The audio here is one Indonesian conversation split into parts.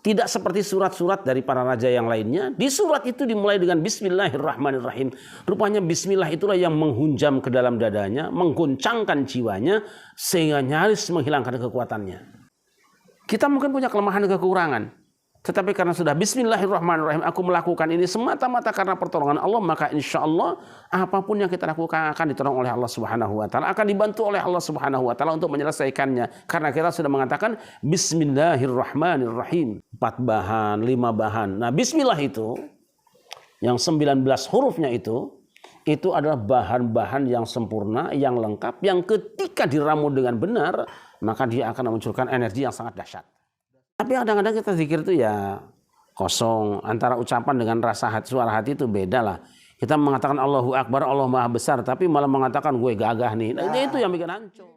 Tidak seperti surat-surat dari para raja yang lainnya. Di surat itu dimulai dengan Bismillahirrahmanirrahim. Rupanya Bismillah itulah yang menghunjam ke dalam dadanya, mengguncangkan jiwanya, sehingga nyaris menghilangkan kekuatannya. Kita mungkin punya kelemahan dan kekurangan. Tetapi karena sudah Bismillahirrahmanirrahim, aku melakukan ini semata-mata karena pertolongan Allah, maka insya Allah apapun yang kita lakukan akan ditolong oleh Allah Subhanahu wa Ta'ala, akan dibantu oleh Allah Subhanahu wa Ta'ala untuk menyelesaikannya. Karena kita sudah mengatakan Bismillahirrahmanirrahim. 4 bahan, 5 bahan. Nah, Bismillah itu yang 19 hurufnya itu adalah bahan-bahan yang sempurna, yang lengkap, yang ketika diramu dengan benar, maka dia akan memunculkan energi yang sangat dahsyat. Tapi kadang-kadang kita zikir itu ya kosong. Antara ucapan dengan rasa hati, suara hati itu beda lah. Kita mengatakan Allahu Akbar, Allah Maha Besar, tapi malah mengatakan gue gagah nih. Nah, itu yang bikin hancur.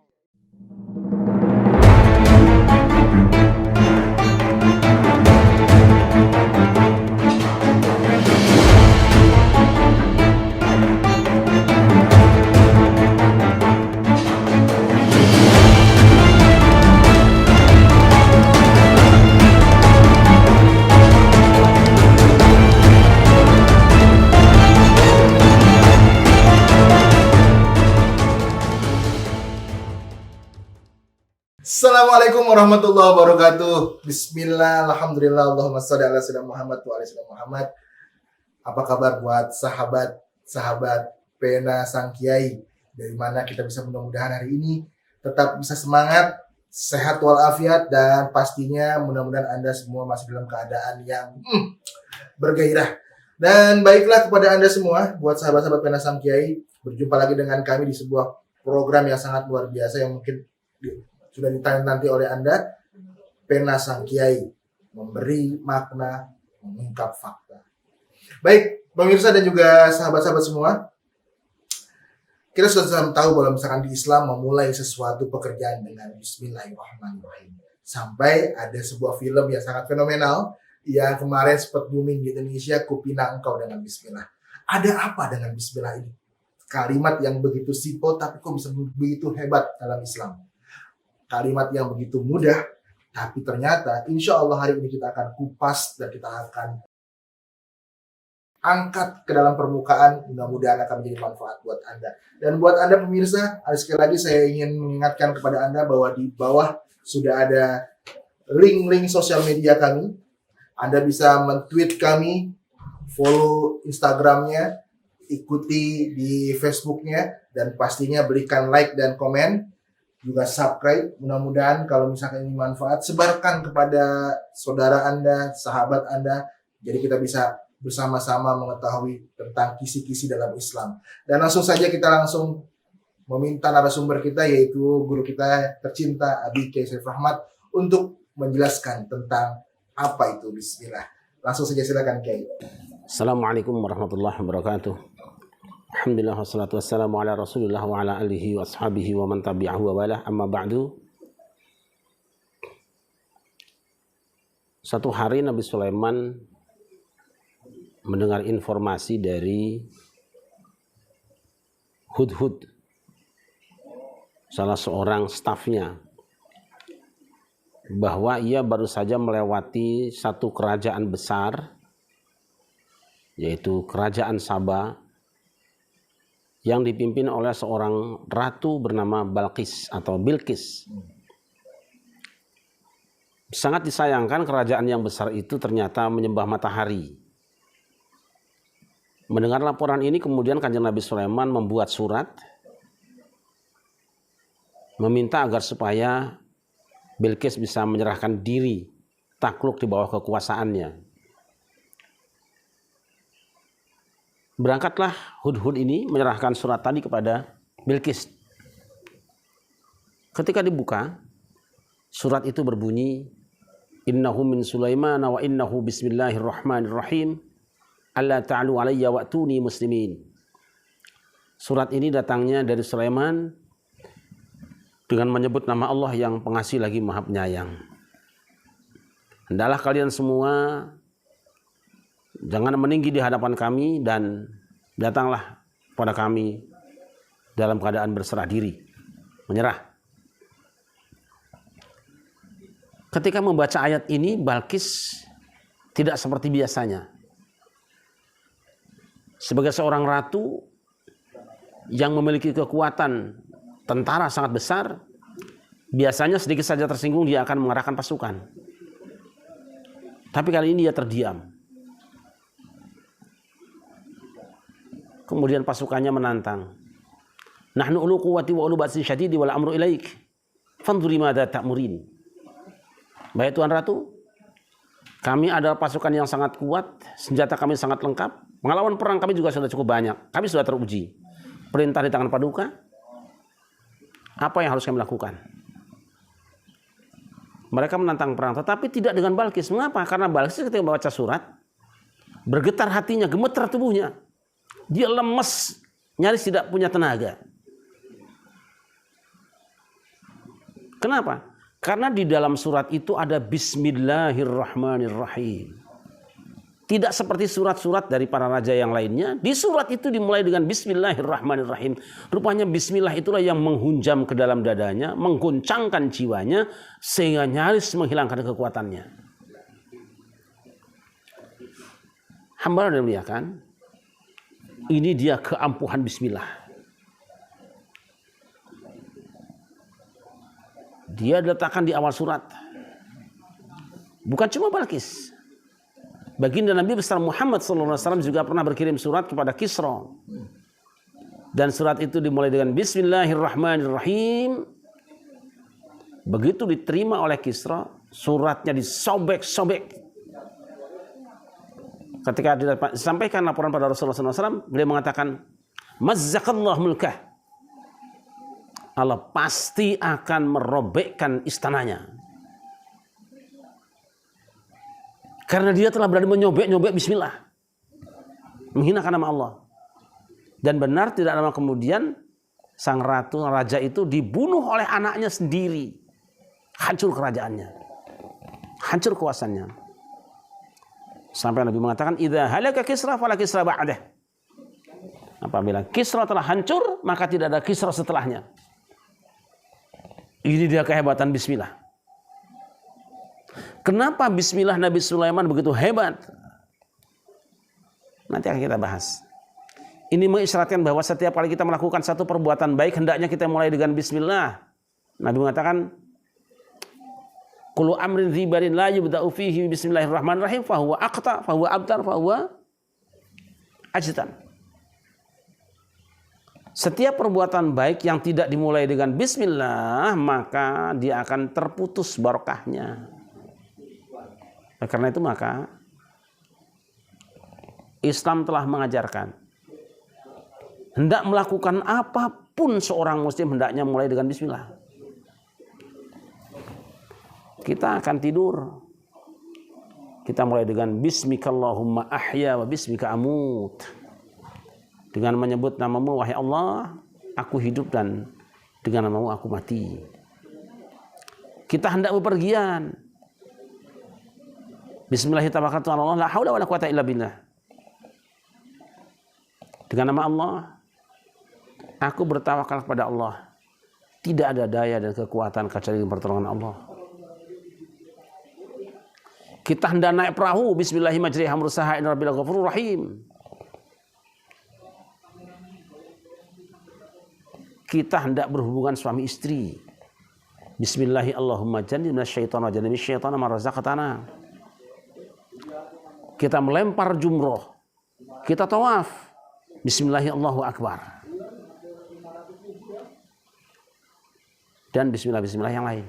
Assalamualaikum warahmatullahi wabarakatuh. Bismillah, alhamdulillah, Allahumma sholli ala sayyidina Muhammad wa ala sayyidina Muhammad. Apa kabar buat sahabat Pena Sang Kiai? Dari mana kita bisa mudah-mudahan hari ini tetap bisa semangat, sehat walafiat, dan pastinya mudah-mudahan Anda semua masih dalam keadaan yang bergairah. Dan baiklah kepada Anda semua, buat sahabat-sahabat Pena Sang Kiai, berjumpa lagi dengan kami di sebuah program yang sangat luar biasa yang mungkin sudah ditanti oleh Anda, Pena Sang Kiai, memberi makna, mengungkap fakta. Baik, pemirsa dan juga sahabat-sahabat semua, kita sudah tahu bahwa misalkan di Islam memulai sesuatu pekerjaan dengan Bismillahirrahmanirrahim. Sampai ada sebuah film yang sangat fenomenal yang kemarin sempat booming di Indonesia, Kupina Engkau dengan Bismillah. Ada apa dengan Bismillah ini? Kalimat yang begitu simpel tapi kok bisa begitu hebat dalam Islam. Kalimat yang begitu mudah, tapi ternyata insya Allah hari ini kita akan kupas dan kita akan angkat ke dalam permukaan. Mudah-mudahan akan menjadi manfaat buat Anda. Dan buat Anda pemirsa, sekali lagi saya ingin mengingatkan kepada Anda bahwa di bawah sudah ada link-link sosial media kami. Anda bisa men-tweet kami, follow Instagramnya, ikuti di Facebooknya, dan pastinya berikan like dan komen. Juga subscribe, mudah-mudahan kalau misalkan ini manfaat, sebarkan kepada saudara Anda, sahabat Anda, jadi kita bisa bersama-sama mengetahui tentang kisi-kisi dalam Islam. Dan langsung saja kita langsung meminta narasumber kita, yaitu guru kita tercinta Abi Kiai Saiful Rahmat, untuk menjelaskan tentang apa itu Bismillah. Langsung saja silakan Kiai. Assalamualaikum warahmatullahi wabarakatuh. Alhamdulillah wassalatu wassalamu ala rasulillah wa ala alihi wa ashabihi wa man tabi'ahu wa walah, amma ba'du. Satu hari Nabi Sulaiman mendengar informasi dari Hudhud, salah seorang stafnya, bahwa ia baru saja melewati satu kerajaan besar, yaitu kerajaan Saba, yang dipimpin oleh seorang ratu bernama Balqis atau Bilqis. Sangat disayangkan kerajaan yang besar itu ternyata menyembah matahari. Mendengar laporan ini, kemudian Kanjeng Nabi Sulaiman membuat surat meminta agar supaya Bilqis bisa menyerahkan diri, takluk di bawah kekuasaannya. Berangkatlah Hudhud ini menyerahkan surat tadi kepada Bilqis. Ketika dibuka, surat itu berbunyi, Innahu min Sulaiman wa innahu bismillahirrahmanirrahim, alla ta'alu alayya wa'tuni muslimin. Surat ini datangnya dari Sulaiman dengan menyebut nama Allah yang pengasih lagi maha penyayang. Hendaklah kalian semua jangan meninggi di hadapan kami dan datanglah pada kami dalam keadaan berserah diri, menyerah. Ketika membaca ayat ini, Balqis tidak seperti biasanya. Sebagai seorang ratu yang memiliki kekuatan tentara sangat besar, biasanya sedikit saja tersinggung dia akan mengarahkan pasukan. Tapi kali ini dia terdiam. Kemudian pasukannya menantang. Nahnu ulu quwwati wa ulu ba'sin syadidi wal amru ilaik. Fanzuri madza ta'murin. Baik Tuan Ratu, kami adalah pasukan yang sangat kuat, senjata kami sangat lengkap, pengalaman perang kami juga sudah cukup banyak, kami sudah teruji. Perintah di tangan Paduka, apa yang harus kami lakukan? Mereka menantang perang, tetapi tidak dengan Balqis. Mengapa? Karena Balqis ketika membaca surat, bergetar hatinya, gemetar tubuhnya. Dia lemes, nyaris tidak punya tenaga. Kenapa? Karena di dalam surat itu ada Bismillahirrahmanirrahim. Tidak seperti surat-surat dari para raja yang lainnya. Di surat itu dimulai dengan Bismillahirrahmanirrahim. Rupanya Bismillah itulah yang menghunjam ke dalam dadanya, mengguncangkan jiwanya, sehingga nyaris menghilangkan kekuatannya. Hamba yang dimuliakan, ini dia keampuhan Bismillah. Dia diletakkan di awal surat. Bukan cuma Balqis. Baginda Nabi besar Muhammad SAW juga pernah berkirim surat kepada Kisra. Dan surat itu dimulai dengan Bismillahirrahmanirrahim. Begitu diterima oleh Kisra, suratnya disobek-sobek. Ketika disampaikan laporan pada Rasulullah SAW, beliau mengatakan, Mazzaqallahu mulkah. Allah pasti akan merobekkan istananya. Karena dia telah berani menyobek-nyobek Bismillah. Menghinakan nama Allah. Dan benar tidak lama kemudian sang ratu, raja itu dibunuh oleh anaknya sendiri. Hancur kerajaannya. Hancur kuasanya. Sampai Nabi mengatakan, idza halaka Kisra fala Kisra ba'dah. Apabila Kisra telah hancur, maka tidak ada Kisra setelahnya. Ini dia kehebatan Bismillah. Kenapa Bismillah Nabi Sulaiman begitu hebat? Nanti akan kita bahas. Ini mengisyaratkan bahwa setiap kali kita melakukan satu perbuatan baik, hendaknya kita mulai dengan Bismillah. Nabi mengatakan, kullu amrin dzibarin la yubda'u fihi bismillahirrahmanirrahim fahuwa aqta, fahuwa abtar, fahuwa ajtan. Setiap perbuatan baik yang tidak dimulai dengan Bismillah, maka dia akan terputus barokahnya. Karena itu maka Islam telah mengajarkan, hendak melakukan apapun seorang muslim hendaknya mulai dengan Bismillah. Kita akan tidur, kita mulai dengan Bismikallahumma ahya wa bismika amut. Dengan menyebut namamu, wahai Allah, aku hidup, dan dengan namamu aku mati. Kita hendak bepergian. Bismillahirrahmanirrahim. La haula wala quwata illa billah. Dengan nama Allah, aku bertawakal kepada Allah. Tidak ada daya dan kekuatan kecuali dengan pertolongan Allah. Kita hendak naik perahu. Bismillahirrahmanirrahim. Hamrusaha inna rabbil ghafurur rahim. Kita hendak berhubungan suami istri. Bismillahirrahmanirrahim. Jannibna syaitan wa jannibish syaitana ma razaqtana. Kita melempar jumroh. Kita tawaf. Bismillahirrahmanirrahim. Dan bismillah-bismillah yang lain.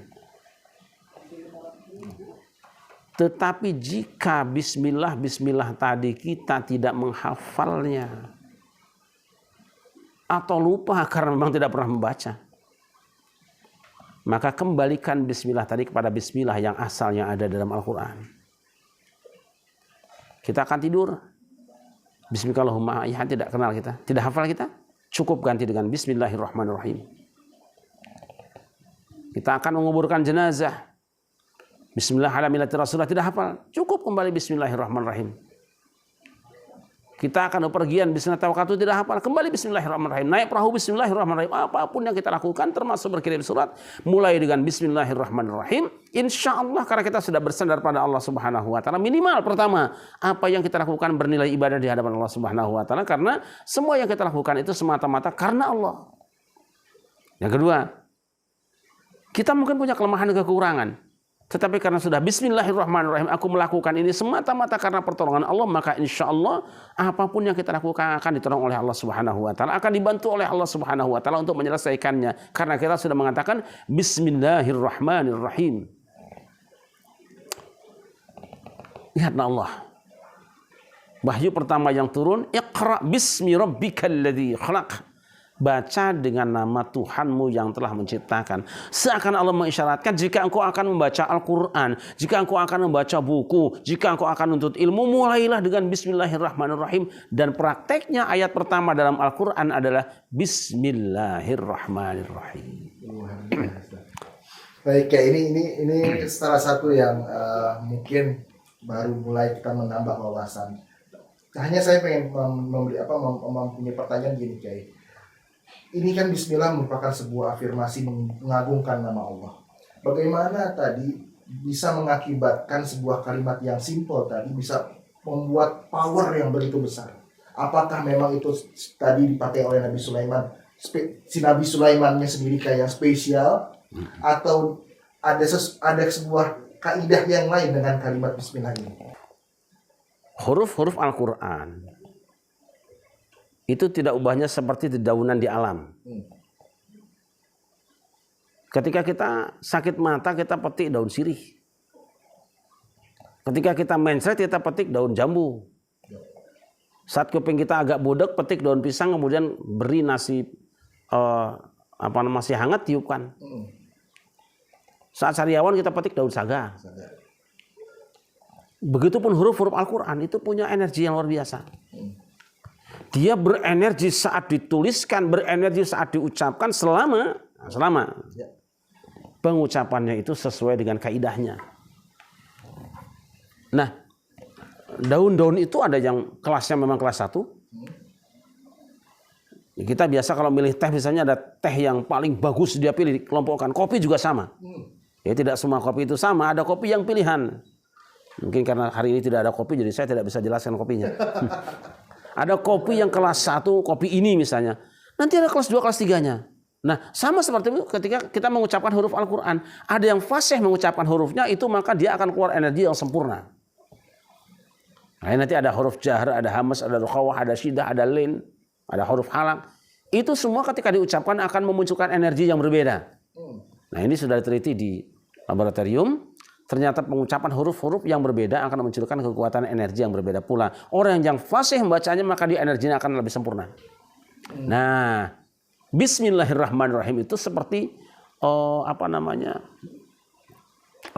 Tetapi jika bismillah-bismillah tadi kita tidak menghafalnya, atau lupa karena memang tidak pernah membaca, maka kembalikan bismillah tadi kepada bismillah yang asalnya ada dalam Al-Quran. Kita akan tidur, Bismillahirrahmanirrahim, ya, tidak kenal kita, tidak hafal kita, cukup ganti dengan Bismillahirrahmanirrahim. Kita akan menguburkan jenazah, Bismillah ala millati Rasulullah, tidak hafal, cukup kembali Bismillahirrahmanirrahim. Kita akan bepergian, bismillah tawakkaltu tidak hafal, kembali bismillahirrahmanirrahim. Naik perahu bismillahirrahmanirrahim. Apapun yang kita lakukan termasuk berkirim surat, mulai dengan bismillahirrahmanirrahim. Insya Allah karena kita sudah bersandar pada Allah Subhanahu wa taala, minimal pertama, apa yang kita lakukan bernilai ibadah di hadapan Allah Subhanahu wa taala karena semua yang kita lakukan itu semata-mata karena Allah. Yang kedua, kita mungkin punya kelemahan dan kekurangan. Tetapi karena sudah bismillahirrahmanirrahim, aku melakukan ini semata-mata karena pertolongan Allah, maka insya Allah apapun yang kita lakukan akan ditolong oleh Allah Subhanahu wa taala, akan dibantu oleh Allah Subhanahu wa taala untuk menyelesaikannya. Karena kita sudah mengatakan bismillahirrahmanirrahim. Lihatlah Allah. Wahyu pertama yang turun, Iqra bismi rabbikal ladzi khalaq. Baca dengan nama Tuhanmu yang telah menciptakan. Seakan Allah mengisyaratkan jika engkau akan membaca Al-Quran, jika engkau akan membaca buku, jika engkau akan menuntut ilmu, mulailah dengan bismillahirrahmanirrahim. Dan prakteknya ayat pertama dalam Al-Quran adalah bismillahirrahmanirrahim. Baik, ya ini salah satu yang mungkin baru mulai kita menambah wawasan. Hanya saya pengen mempunyai pertanyaan gini, Kiai. Ini kan bismillah merupakan sebuah afirmasi mengagungkan nama Allah. Bagaimana tadi bisa mengakibatkan sebuah kalimat yang simple tadi bisa membuat power yang begitu besar? Apakah memang itu tadi dipakai oleh Nabi Sulaiman, si Nabi Sulaimannya sendiri kayak spesial, atau ada sebuah kaidah yang lain dengan kalimat bismillah ini? Huruf-huruf Al-Quran itu tidak ubahnya seperti dedaunan di alam. Ketika kita sakit mata, kita petik daun sirih. Ketika kita mencret, kita petik daun jambu. Saat kuping kita agak budek, petik daun pisang, kemudian beri nasi masih hangat, tiupkan. Saat sariawan, kita petik daun saga. Begitupun huruf-huruf Al-Quran itu punya energi yang luar biasa. Dia berenergi saat dituliskan, berenergi saat diucapkan selama pengucapannya itu sesuai dengan kaidahnya. Nah, daun-daun itu ada yang kelasnya memang kelas 1. Kita biasa kalau milih teh misalnya ada teh yang paling bagus dia pilih dikelompokkan. Kopi juga sama. Ya tidak semua kopi itu sama, ada kopi yang pilihan. Mungkin karena hari ini tidak ada kopi jadi saya tidak bisa jelaskan kopinya. Ada kopi yang kelas 1, kopi ini misalnya. Nanti ada kelas 2, kelas 3-nya. Nah, sama seperti itu ketika kita mengucapkan huruf Al-Quran. Ada yang fasih mengucapkan hurufnya, itu maka dia akan keluar energi yang sempurna. Nah, nanti ada huruf jahr, ada hamas, ada rukhawah, ada syidah, ada lin, ada huruf halak. Itu semua ketika diucapkan akan memunculkan energi yang berbeda. Nah, ini sudah diteliti di laboratorium. Ternyata pengucapan huruf-huruf yang berbeda akan memunculkan kekuatan energi yang berbeda pula. Orang yang fasih membacanya maka dia energinya akan lebih sempurna. Nah, bismillahirrahmanirrahim itu seperti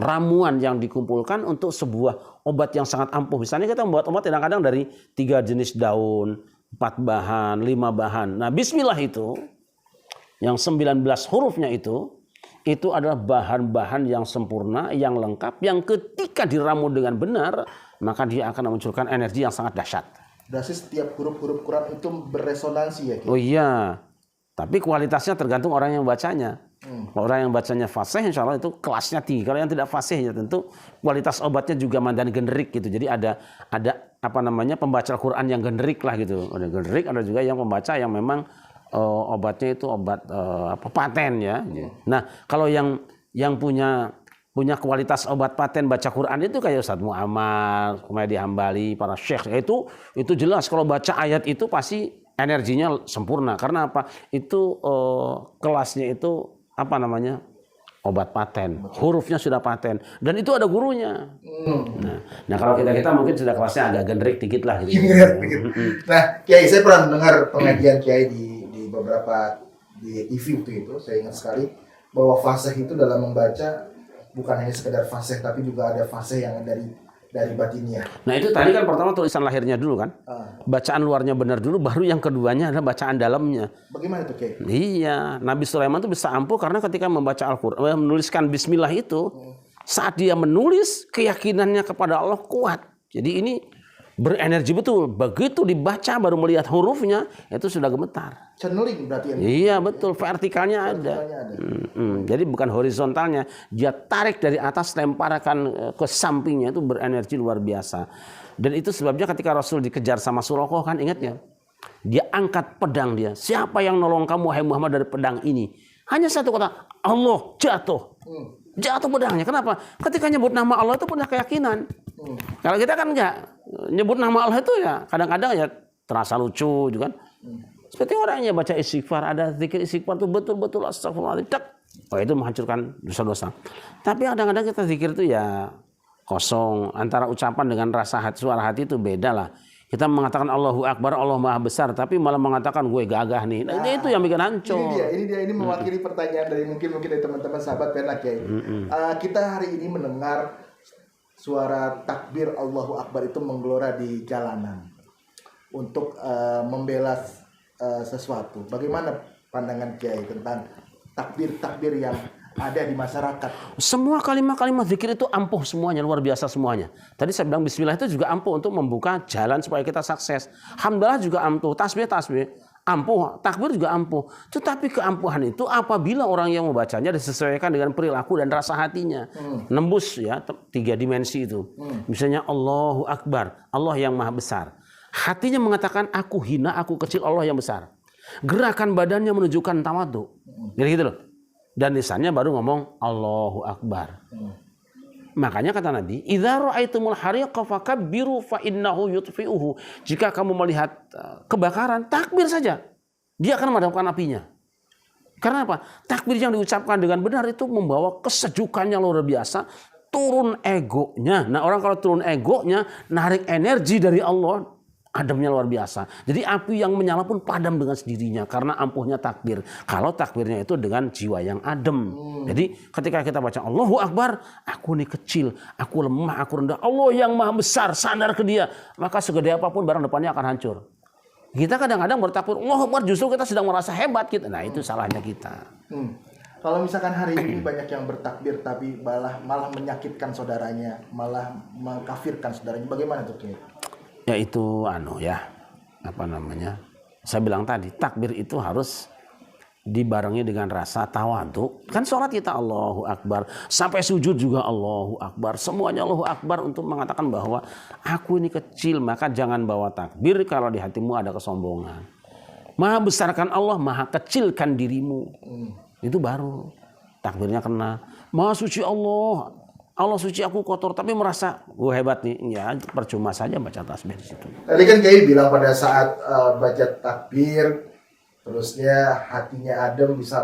ramuan yang dikumpulkan untuk sebuah obat yang sangat ampuh. Misalnya kita membuat obat kadang-kadang dari 3 jenis daun, 4 bahan, 5 bahan. Nah, bismillah itu yang 19 hurufnya itu adalah bahan-bahan yang sempurna, yang lengkap, yang ketika diramu dengan benar, maka dia akan memunculkan energi yang sangat dahsyat. Berarti setiap huruf-huruf Quran itu beresonansi ya? Oh iya, tapi kualitasnya tergantung orang yang bacanya. Kalau orang yang bacanya fasih, insya Allah itu kelasnya tinggi. Kalau yang tidak fasih, ya tentu kualitas obatnya juga mandan generik gitu. Jadi ada pembaca Al-Quran yang generik lah gitu. Ada generik, ada juga yang pembaca yang memang obatnya itu obat paten ya. Nah, kalau yang punya kualitas obat paten baca Quran itu kayak Ustaz Muhammad, Humaydi Hambali, para syekh, itu jelas kalau baca ayat itu pasti energinya sempurna. Karena apa? Itu kelasnya itu obat paten, hurufnya sudah paten, dan itu ada gurunya. Nah kalau kita mungkin sudah kelasnya agak generik dikit lah. Gitu. Nah, Kiai, saya pernah mendengar pengajian Kiai di beberapa di TV itu, saya ingat sekali bahwa fasih itu dalam membaca bukan hanya sekedar fasih, tapi juga ada fasih yang dari batinnya. Nah itu tadi kan pertama tulisan lahirnya dulu kan, bacaan luarnya benar dulu, baru yang keduanya adalah bacaan dalamnya. Bagaimana tuh, Kiai? Iya, Nabi Sulaiman itu bisa ampuh karena ketika membaca Al-Quran, menuliskan Bismillah itu, saat dia menulis keyakinannya kepada Allah kuat. Jadi ini berenergi betul. Begitu dibaca baru melihat hurufnya itu sudah gemetar. Channeling berarti ya? Iya betul, vertikalnya ada. Jadi bukan horizontalnya, dia tarik dari atas lemparkan ke sampingnya, itu berenergi luar biasa. Dan itu sebabnya ketika Rasul dikejar sama Suraqah kan, ingat ya, dia angkat pedang dia. Siapa yang nolong kamu wahai Muhammad dari pedang ini? Hanya satu kata, Allah, jatuh. Jatuh pedangnya. Kenapa? Ketika nyebut nama Allah itu punya keyakinan. Kalau kita kan enggak nyebut nama Allah itu ya kadang-kadang ya terasa lucu juga kan. Seperti orangnya baca istighfar, ada zikir istighfar itu betul-betul astagfirullahaladzim. Oh itu menghancurkan dosa-dosa. Tapi kadang-kadang kita zikir itu ya kosong. Antara ucapan dengan rasa hati, suara hati itu beda lah. Kita mengatakan Allahu Akbar, Allah Maha Besar, tapi malah mengatakan gue gagah nih. Nah, itu yang bikin hancur. Ini mewakili pertanyaan dari mungkin dari teman-teman sahabat Pena Kiai. Kita hari ini mendengar suara takbir Allahu Akbar itu menggelora di jalanan untuk membela sesuatu. Bagaimana pandangan Kiai tentang takbir-takbir yang ada di masyarakat? Semua kalimat-kalimat zikir itu ampuh semuanya, luar biasa semuanya. Tadi saya bilang bismillah itu juga ampuh untuk membuka jalan supaya kita sukses. Hamdalah juga ampuh, tasbih ampuh, takbir juga ampuh. Tetapi keampuhan itu apabila orang yang membacanya disesuaikan dengan perilaku dan rasa hatinya. Nembus ya 3 dimensi itu. Misalnya Allahu Akbar, Allah yang Maha Besar. Hatinya mengatakan aku hina, aku kecil, Allah yang besar. Gerakan badannya menunjukkan tawadhu. Jadi gitu loh. Dan lisannya baru ngomong Allahu Akbar. Makanya kata Nabi, "Idza ra'aitumul hariqa fakabbiru fa innahu yutfi'uhu." Jika kamu melihat kebakaran, takbir saja. Dia akan memadamkan apinya. Karena apa? Takbir yang diucapkan dengan benar itu membawa kesejukannya luar biasa, turun egonya. Nah, orang kalau turun egonya, narik energi dari Allah, ademnya luar biasa. Jadi api yang menyala pun padam dengan sendirinya karena ampuhnya takbir. Kalau takbirnya itu dengan jiwa yang adem. Jadi ketika kita baca Allahu Akbar, aku ini kecil, aku lemah, aku rendah. Allah yang Maha Besar, sadar ke Dia. Maka segede apapun barang depannya akan hancur. Kita kadang-kadang bertakbir Allahu Akbar justru kita sedang merasa hebat kita. Nah, itu salahnya kita. Kalau misalkan hari ini banyak yang bertakbir tapi malah menyakitkan saudaranya, malah mengkafirkan saudaranya. Bagaimana tuh, Kiai? Ya itu saya bilang tadi takbir itu harus dibarengi dengan rasa tawadhu. Kan sholat kita Allahu Akbar, sampai sujud juga Allahu Akbar, semuanya Allahu Akbar untuk mengatakan bahwa aku ini kecil. Maka jangan bawa takbir kalau di hatimu ada kesombongan. Maha besarkan Allah, maha kecilkan dirimu. Itu baru takbirnya kena. Maha suci Allah, Allah suci aku kotor, tapi merasa gue hebat nih. Ya percuma saja baca tasbih di situ. Tadi kan Kiai bilang pada saat baca takbir, terusnya hatinya adem, bisa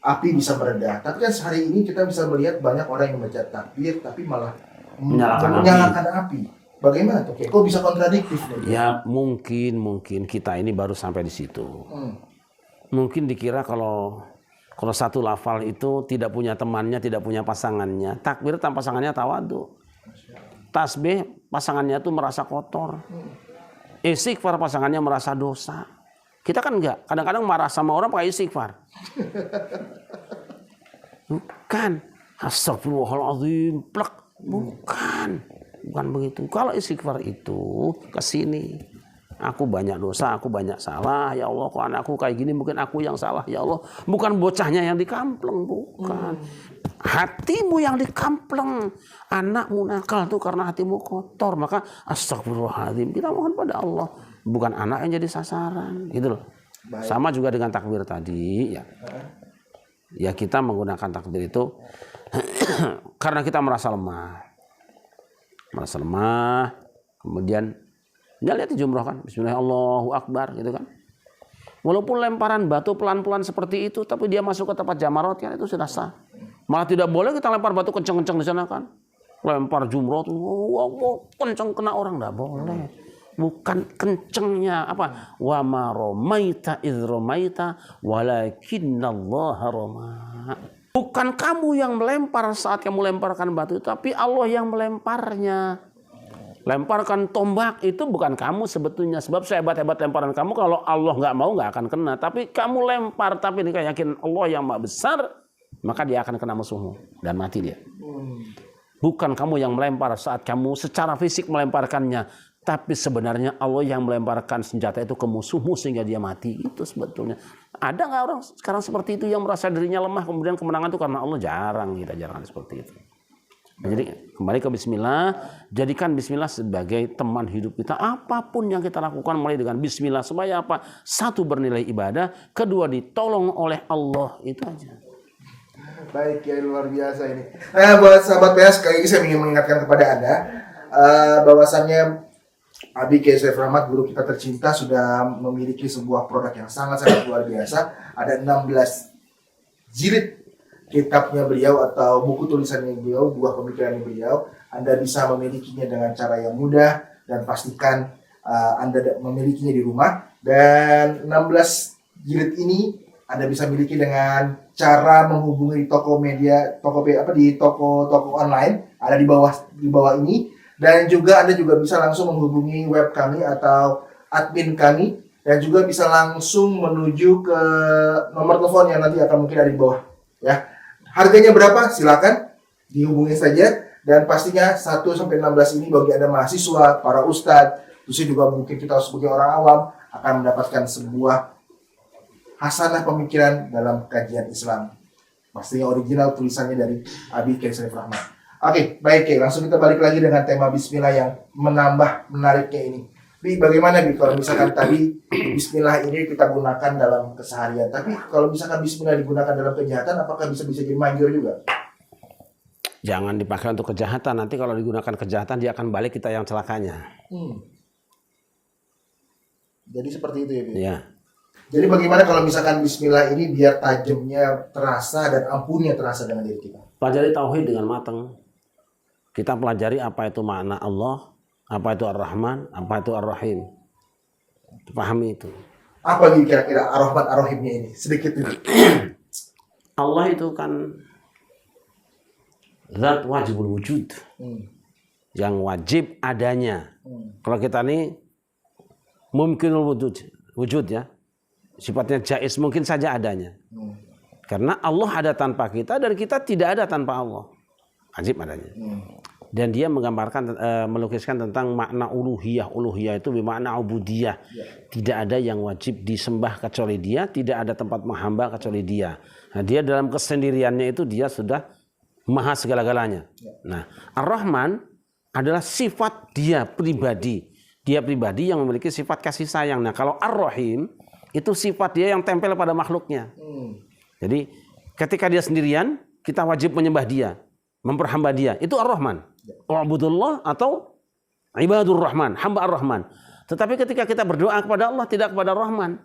api bisa meredah. Tapi kan hari ini kita bisa melihat banyak orang yang baca takbir tapi malah menyalakan api. Bagaimana tuh Kiai? Kok bisa kontradiktif nih? Ya mungkin kita ini baru sampai di situ. Mungkin dikira kalau satu lafal itu tidak punya temannya, tidak punya pasangannya. Takbir tanpa pasangannya tawadhu. Tasbih pasangannya itu merasa kotor. Istighfar pasangannya merasa dosa. Kita kan enggak. Kadang-kadang marah sama orang pakai istighfar. Bukan. Astagfirullahaladzim. Plek. Bukan begitu. Kalau istighfar itu ke sini. Aku banyak dosa, aku banyak salah. Ya Allah, kok anakku kayak gini, mungkin aku yang salah. Ya Allah, bukan bocahnya yang dikampleng, bukan. Hatimu yang dikampleng. Anakmu nakal tuh karena hatimu kotor. Maka astagfirullahaladzim. Kita mohon pada Allah. Bukan anak yang jadi sasaran. Gitu loh. Baik. Sama juga dengan takbir tadi. Ya kita menggunakan takbir itu karena kita merasa lemah. Kemudian dia lihat di jumroh kan, bismillah Allahu Akbar gitu kan. Walaupun lemparan batu pelan-pelan seperti itu, tapi dia masuk ke tempat jamarot kan itu sudah sah. Malah tidak boleh kita lempar batu kenceng-kenceng di sana kan. Lempar jumroh tuh, kenceng kena orang, enggak boleh. Bukan kencengnya apa? Wa ma ramaita idz ramaita walakinnallaha rama. Bukan kamu yang melempar saat kamu lemparkan batu, tapi Allah yang melemparnya. Lemparkan tombak itu bukan kamu sebetulnya. Sebab sehebat-hebat lemparan kamu, kalau Allah nggak mau nggak akan kena. Tapi kamu lempar, tapi ini yakin Allah yang Maha Besar, maka dia akan kena musuhmu dan mati dia. Bukan kamu yang melempar saat kamu secara fisik melemparkannya, tapi sebenarnya Allah yang melemparkan senjata itu ke musuhmu sehingga dia mati. Itu sebetulnya. Ada nggak orang sekarang seperti itu yang merasa dirinya lemah kemudian kemenangan itu karena Allah? Jarang, kita jarang seperti itu. Jadi kembali ke bismillah, jadikan bismillah sebagai teman hidup kita. Apapun yang kita lakukan mulai dengan bismillah, supaya apa? Satu, bernilai ibadah, kedua, ditolong oleh Allah. Itu aja. Baik ya, luar biasa ini. Nah, buat sahabat PENA, sekali lagi saya ingin mengingatkan kepada Anda bahwasannya Abi Kiai Saif Rahmat, guru kita tercinta, sudah memiliki sebuah produk yang sangat-sangat luar biasa. Ada 16 jilid kitabnya beliau atau buku tulisannya beliau, buah pemikirannya beliau. Anda bisa memilikinya dengan cara yang mudah dan pastikan Anda memilikinya di rumah. Dan 16 jilid ini Anda bisa miliki dengan cara menghubungi di toko online, ada di bawah ini. Dan juga Anda juga bisa langsung menghubungi web kami atau admin kami, dan juga bisa langsung menuju ke nomor telepon yang nanti akan mungkin ada di bawah ya. Harganya berapa? Silakan dihubungi saja, dan pastinya 1-16 ini bagi Anda mahasiswa, para ustadz, terus juga mungkin kita sebagai orang awam akan mendapatkan sebuah hasanah pemikiran dalam kajian Islam. Pastinya original tulisannya dari Abi Kiai Saif Rahmat. Oke, baik Kiai, langsung kita balik lagi dengan tema bismillah yang menambah menariknya ini. Bi, bagaimana Bi kalau misalkan tadi bismillah ini kita gunakan dalam keseharian, tapi kalau misalkan bismillah digunakan dalam kejahatan, apakah bisa jadi manjur juga? Jangan dipakai untuk kejahatan, nanti kalau digunakan kejahatan dia akan balik kita yang celakanya. Jadi seperti itu ya Bi? Ya. Jadi bagaimana kalau misalkan bismillah ini biar tajamnya terasa dan ampunnya terasa dengan diri kita? Pelajari tauhid dengan matang. Kita pelajari apa itu makna Allah, apa itu Ar-Rahman, apa itu Ar-Rahim. Pahami itu. Apa kira-kira Ar-Rahman Ar-Rahimnya ini? Sedikit ini. Allah itu kan zat wajibul wujud. Yang wajib adanya. Kalau kita ini mungkinul wujud ya. Sifatnya jaiz, mungkin saja adanya. Karena Allah ada tanpa kita dan kita tidak ada tanpa Allah. Wajib adanya. Dan dia menggambarkan, melukiskan tentang makna uluhiyah. Uluhiyah itu bermakna ubudiyah. Tidak ada yang wajib disembah kecuali dia, tidak ada tempat menghamba kecuali dia. Nah, dia dalam kesendiriannya itu dia sudah maha segala-galanya. Nah, Ar-Rahman adalah sifat dia pribadi. Dia pribadi yang memiliki sifat kasih sayang. Nah, kalau Ar-Rahim itu sifat dia yang tempel pada makhluknya. Jadi ketika dia sendirian, kita wajib menyembah dia, memperhamba dia. Itu Ar-Rahman. Wa'budullah atau ibadur Rahman, hamba Ar-Rahman. Tetapi ketika kita berdoa kepada Allah, tidak kepada Rahman.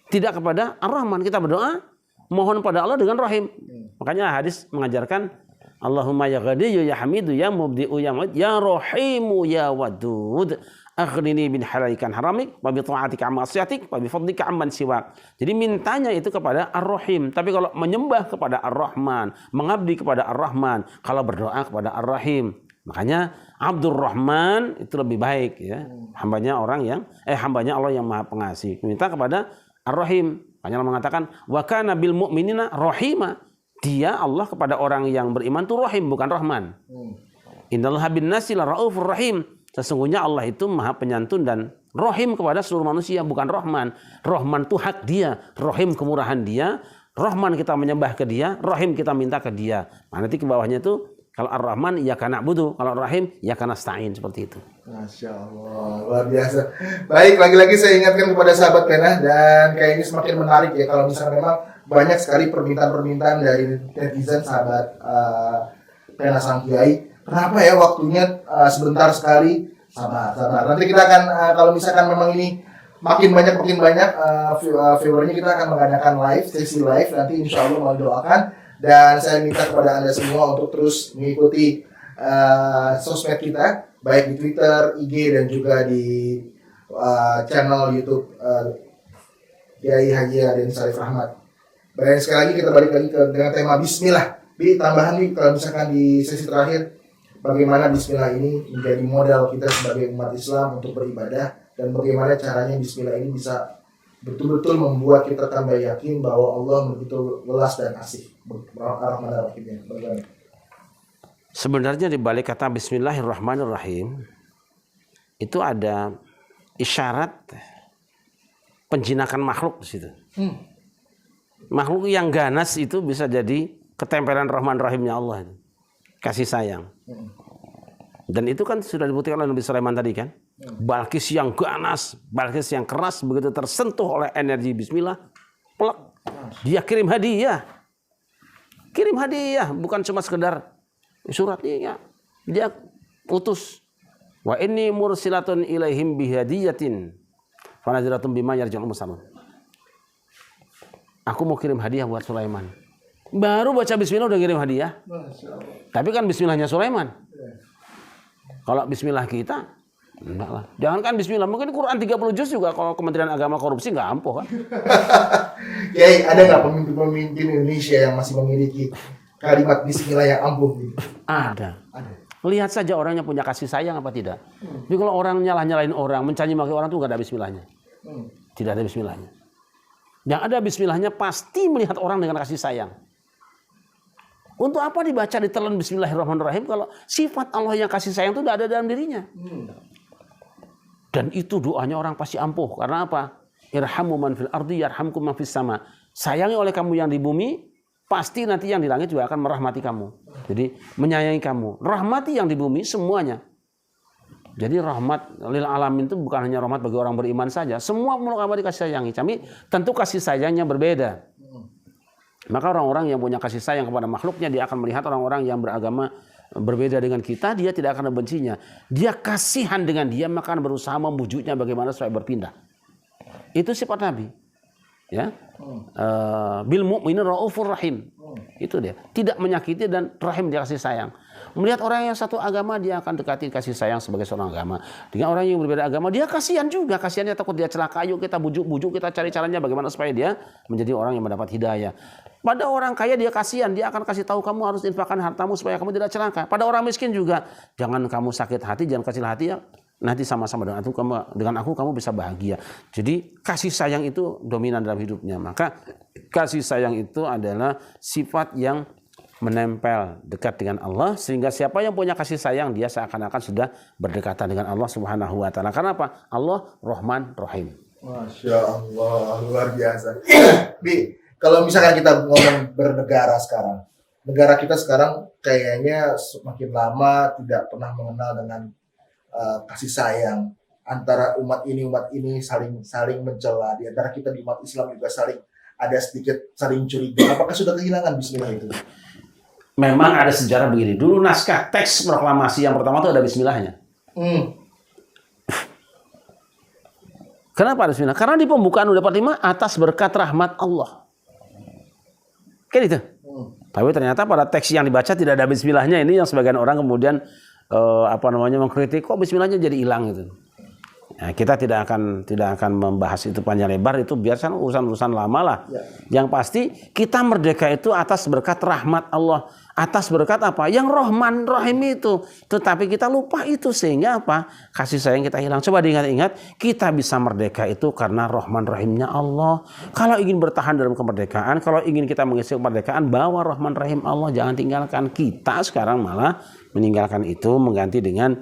Tidak kepada Ar-Rahman. Kita berdoa, mohon pada Allah dengan Rahim. Makanya hadis mengajarkan, Allahumma ya Ghadiyyu ya Hamidu ya Mubdi'u ya Mu'id ya Rahimu ya Wadud. Aghnini bin halalikan haramik, wa bi ta'atika amma asyatik, wa bi fadlika amman siwak. Jadi mintanya itu kepada Ar-Rahim. Tapi kalau menyembah kepada Ar-Rahman, mengabdi kepada Ar-Rahman, kalau berdoa kepada Ar-Rahim. Makanya Abdur Rahman itu lebih baik ya. Hambanya Allah yang Maha Pengasih. Minta kepada Ar-Rahim. Makanya Allah mengatakan wa kana bil mu'minina rahima. Dia Allah kepada orang yang beriman itu Rahim, bukan Rahman. Innallaha bin nasi la raufur rahim. Sesungguhnya Allah itu maha penyantun dan Rahim kepada seluruh manusia, bukan Rahman. Rahman itu hak dia, Rahim kemurahan dia. Rahman kita menyembah ke dia, Rahim kita minta ke dia. Nah, nanti ke bawahnya itu kalau Ar-Rahman iyyaka na'budu, kalau Rahim iyyaka nasta'in, seperti itu. Masya Allah, luar biasa. Baik, lagi-lagi saya ingatkan kepada sahabat PENA, dan kayak ini semakin menarik ya kalau misalnya memang banyak sekali permintaan-permintaan dari netizen sahabat PENA Sang Kiai. Kenapa ya waktunya sebentar sekali? Sabar. Nanti kita akan kalau misalkan memang ini makin banyak viewernya, kita akan mengadakan sesi live nanti insya Allah mau doakan. Dan saya minta kepada Anda semua untuk terus mengikuti sosmed kita, baik di Twitter, IG, dan juga di channel YouTube Kiai Haji Raden Sarif Rahmat. Baik, sekali lagi kita balik lagi dengan tema Bismillah. Bi, tambahan nih kalau misalkan di sesi terakhir, bagaimana Bismillah ini menjadi modal kita sebagai umat Islam untuk beribadah, dan bagaimana caranya Bismillah ini bisa betul-betul membuat kita tambah yakin bahwa Allah begitu welas dan asih. Ar-Rahman Ar-Rahimnya. Bagaimana? Sebenarnya di balik kata Bismillahirrahmanirrahim itu ada isyarat penjinakan makhluk di situ. Makhluk yang ganas itu bisa jadi ketempelan Rahman Rahimnya Allah, kasih sayang. Dan itu kan sudah dibuktikan oleh Nabi Sulaiman tadi kan. Balkis yang ganas, Balkis yang keras, begitu tersentuh oleh energi Bismillah, plek, dia kirim hadiah. Kirim hadiah, bukan cuma sekedar suratnya, dia utus. Wa inni mursilatun ilaihim bihadiyatin fanadiratun bima yarji'ul mursalun. Aku mau kirim hadiah buat Sulaiman. Baru baca Bismillah udah kirim hadiah. Tapi kan Bismillahnya Sulaiman. Kalau Bismillah kita, enggak lah. Jangankan Bismillah, mungkin Quran 30 juz juga kalau Kementerian Agama korupsi nggak ampuh kan. Ya, ada nggak pemimpin-pemimpin Indonesia yang masih memiliki kalimat Bismillah yang ampuh? Ada. Lihat saja orangnya punya kasih sayang apa tidak. Jadi kalau orang nyalahin orang, mencaci maki orang tuh nggak ada Bismillahnya. Tidak ada Bismillahnya. Yang ada Bismillahnya pasti melihat orang dengan kasih sayang. Untuk apa dibaca ditelan Bismillahirrahmanirrahim kalau sifat Allah yang kasih sayang itu tidak ada dalam dirinya. Dan itu doanya orang pasti ampuh. Karena apa? Irhamu man fil ardi yarhamkum man fis sama. Sayangi oleh kamu yang di bumi, pasti nanti yang di langit juga akan merahmati kamu. Jadi menyayangi kamu. Rahmati yang di bumi semuanya. Jadi rahmat lil alamin itu bukan hanya rahmat bagi orang beriman saja. Semua makhluk Allah dikasih sayangi. Tapi tentu kasih sayangnya berbeda. Maka orang-orang yang punya kasih sayang kepada makhluknya, dia akan melihat orang-orang yang beragama berbeda dengan kita, dia tidak akan membencinya. Dia kasihan dengan dia, maka akan berusaha membujuknya bagaimana supaya berpindah. Itu sifat Nabi. Ya, bil mu'minin raufur rahim. Itu dia. Tidak menyakiti dan rahim, dia kasih sayang. Melihat orang yang satu agama, dia akan dekati kasih sayang sebagai seorang agama. Dengan orang yang berbeda agama, dia kasihan juga. Kasihannya takut dia celaka. Ayo kita bujuk-bujuk, kita cari caranya bagaimana supaya dia menjadi orang yang mendapat hidayah. Pada orang kaya dia kasihan, dia akan kasih tahu kamu harus infakkan hartamu supaya kamu tidak celaka. Pada orang miskin juga, jangan kamu sakit hati, jangan kecil hati ya. Nanti sama-sama dengan aku kamu bisa bahagia. Jadi kasih sayang itu dominan dalam hidupnya. Maka kasih sayang itu adalah sifat yang menempel dekat dengan Allah, sehingga siapa yang punya kasih sayang dia seakan-akan sudah berdekatan dengan Allah Subhanahu wa taala. Karena apa? Allah Rahman Rahim. Masya Allah, luar biasa. Bi, kalau misalkan kita ngomong bernegara sekarang, negara kita sekarang kayaknya semakin lama tidak pernah mengenal dengan kasih sayang antara umat ini saling mencela. Di antara kita di umat Islam juga ada sedikit saling curiga. Apakah sudah kehilangan Bismillah itu? Memang ada sejarah begini. Dulu naskah teks proklamasi yang pertama itu ada Bismillahnya. Kenapa ada Bismillah? Karena di pembukaan udah 45 atas berkat rahmat Allah. Kayak gitu. Tapi ternyata pada teks yang dibaca tidak ada Bismillahnya. Ini yang sebagian orang kemudian mengkritik, kok Bismillahnya jadi hilang gitu. Nah, kita tidak akan membahas itu panjang lebar, itu biarkan urusan lama lah. Ya. Yang pasti kita merdeka itu atas berkat rahmat Allah, atas berkat apa? Yang Rahman Rahim itu. Tetapi kita lupa itu sehingga apa? Kasih sayang kita hilang. Coba diingat-ingat, kita bisa merdeka itu karena Rahman Rahimnya Allah. Kalau ingin bertahan dalam kemerdekaan, kalau ingin kita mengisi kemerdekaan, bawa Rahman Rahim Allah, jangan tinggalkan. Kita sekarang malah meninggalkan itu, mengganti dengan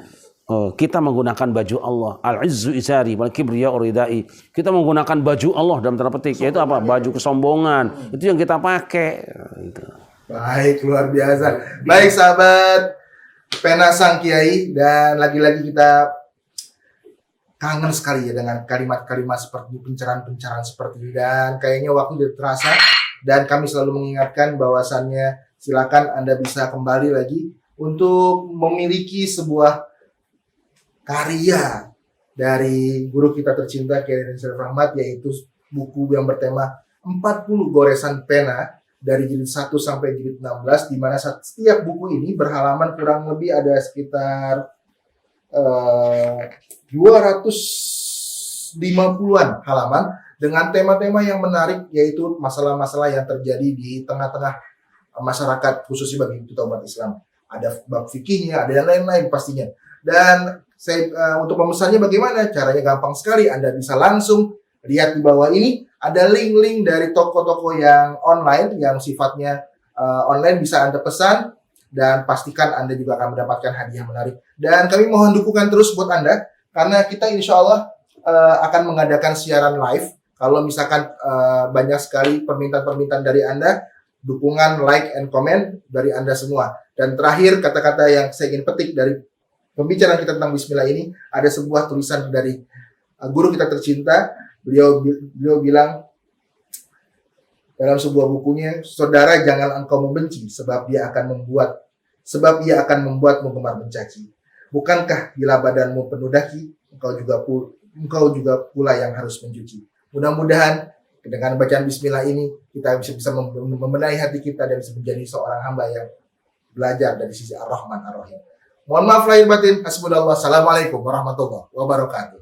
kita menggunakan baju Allah, al-izzu izari wal kibriya uridai. Kita menggunakan baju Allah dalam tanda petik, yaitu apa? Baju kesombongan. Itu yang kita pakai. Gitu. Baik, luar biasa. Baik sahabat Pena Sang Kiai, dan lagi-lagi kita kangen sekali ya dengan kalimat-kalimat seperti pencerahan-pencerahan seperti ini, dan kayaknya waktu tidak terasa, dan kami selalu mengingatkan bahwasannya silakan Anda bisa kembali lagi untuk memiliki sebuah karya dari guru kita tercinta Kiai Raden Syarif Rahmat, yaitu buku yang bertema 40 goresan pena dari jilid 1 sampai jilid 16, di mana setiap buku ini berhalaman kurang lebih ada sekitar 250-an halaman dengan tema-tema yang menarik, yaitu masalah-masalah yang terjadi di tengah-tengah masyarakat, khususnya bagi kita umat Islam. Ada bab fikihnya, ada yang lain-lain pastinya. Dan untuk pemesannya bagaimana? Caranya gampang sekali. Anda bisa langsung lihat di bawah ini. Ada link-link dari toko-toko yang online, yang sifatnya online, bisa Anda pesan. dan pastikan Anda juga akan mendapatkan hadiah menarik. Dan kami mohon dukungan terus buat Anda, karena kita insya Allah akan mengadakan siaran live. Kalau misalkan banyak sekali permintaan-permintaan dari Anda, dukungan, like, and comment dari Anda semua. Dan terakhir, kata-kata yang saya ingin petik dari pembicaraan kita tentang Bismillah ini, ada sebuah tulisan dari guru kita tercinta. Beliau bilang dalam sebuah bukunya, saudara jangan engkau membenci, sebab ia akan membuatmu gemar mencaci. Bukankah bila badanmu penuh daki, engkau juga pula yang harus mencuci. Mudah-mudahan dengan bacaan Bismillah ini kita bisa membenahi hati kita dan bisa menjadi seorang hamba yang belajar dari sisi Ar-Rahman Ar-Rahim. Mohon maaf lahir batin. Hasbunallah. Assalamualaikum warahmatullahi wabarakatuh.